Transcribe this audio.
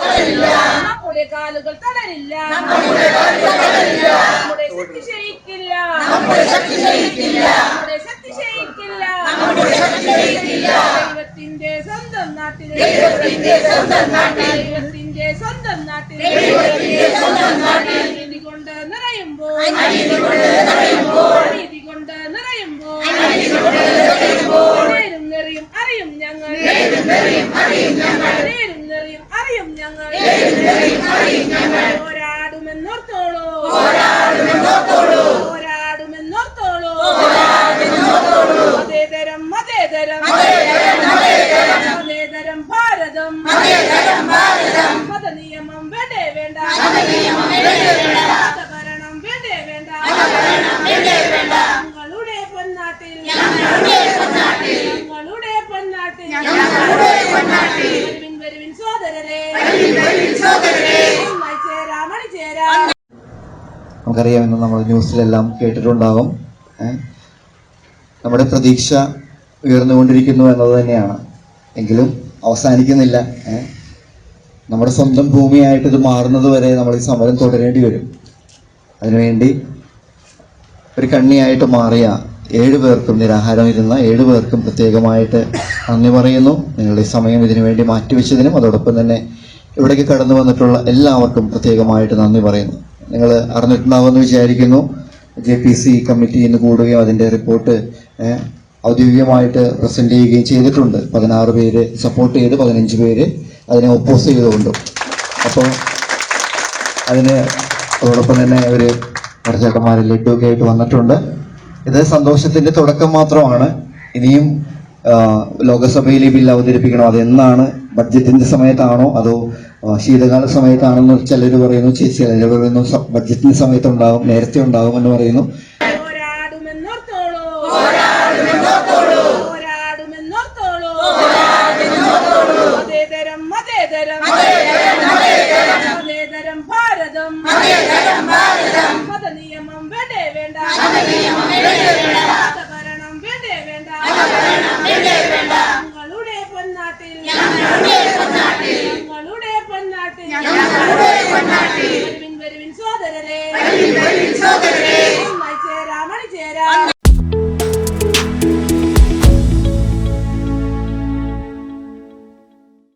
നമ്മുടെ കാലുകൾ തളരില്ല, നമ്മുടെ ശക്തി ക്ഷയിക്കില്ല, നമ്മുടെ ശക്തി ക്ഷയിക്കില്ല. ദൈവത്തിന്റെ സ്വന്തം നാട്ടിൽ, ദൈവത്തിന്റെ സ്വന്തം നാട്ടിൽ നീതി കൊണ്ട് നിറയുമ്പോൾ, നീതി കൊണ്ട് നിറയുമ്പോൾ നേരും നെറിയും അറിയും ഞങ്ങൾ, നേരും നെറിയും അറിയും ഞങ്ങൾ. പോരാടുമെന്നോർത്തോളൂ, പോരാടുമെന്നോർത്തോളൂ. മതേതരം മതേതരം മതേതരം ഭാരതം, മതനിയമം വേണ്ടേ വേണ്ട, മതഭരണം വേണ്ടേ വേണ്ട. ഞങ്ങളുടെ പൊന്നാട്ടിൽ, ഞങ്ങളുടെ പൊന്നാട്ടിൽ വരുവിൻ സോദരരെ, ഒന്നായി ചേരാം. നമുക്കറിയാമെന്ന് നമ്മൾ ന്യൂസിലെല്ലാം കേട്ടിട്ടുണ്ടാകും. നമ്മുടെ പ്രതീക്ഷ ഉയർന്നുകൊണ്ടിരിക്കുന്നു എന്നത് തന്നെയാണ്. എങ്കിലും അവസാനിക്കുന്നില്ല. നമ്മുടെ സ്വന്തം ഭൂമിയായിട്ട് ഇത് മാറുന്നത് വരെ നമ്മൾ ഈ സമരം തുടരേണ്ടി വരും. അതിനുവേണ്ടി ഒരു കണ്ണിയായിട്ട് മാറിയ 7 പേർക്കും, നിരാഹാരം ഇരുന്ന 7 പേർക്കും പ്രത്യേകമായിട്ട് നന്ദി പറയുന്നു. നിങ്ങളുടെ ഈ സമയം ഇതിനു വേണ്ടി മാറ്റിവെച്ചതിനും അതോടൊപ്പം തന്നെ ഇവിടേക്ക് കടന്നു വന്നിട്ടുള്ള എല്ലാവർക്കും പ്രത്യേകമായിട്ട് നന്ദി പറയുന്നു. നിങ്ങൾ അറിഞ്ഞിട്ടുണ്ടാവുമെന്ന് വിചാരിക്കുന്നു. JPC കമ്മിറ്റി ഇന്ന് കൂടുകയും അതിൻ്റെ റിപ്പോർട്ട് ഔദ്യോഗികമായിട്ട് പ്രസന്റ് ചെയ്യുകയും ചെയ്തിട്ടുണ്ട്. 16 പേര് സപ്പോർട്ട് ചെയ്ത് 15 പേര് അതിനെ ഒപ്പോസ് ചെയ്തുകൊണ്ട്. അപ്പോൾ അതിന് അതോടൊപ്പം തന്നെ ഒരു കുറച്ചേട്ടന്മാർ ലഡ്ഡുക്കെ ആയിട്ട് വന്നിട്ടുണ്ട്. ഇത് സന്തോഷത്തിന്റെ തുടക്കം മാത്രമാണ്. ഇനിയും ലോകസഭയിൽ ഈ ബില്ല് അവതരിപ്പിക്കണം. അതെന്നാണ്? ബഡ്ജറ്റിന്റെ സമയത്താണോ അതോ ശീതകാല സമയത്താണെന്ന് ചിലർ പറയുന്നു, ചിലർ പറയുന്നു ബഡ്ജറ്റിന്റെ സമയത്ത് ഉണ്ടാകും, നേരത്തെ ഉണ്ടാകും എന്ന് പറയുന്നു. ഭാരതം മതനിയമം വേണ്ടേ വേണ്ട.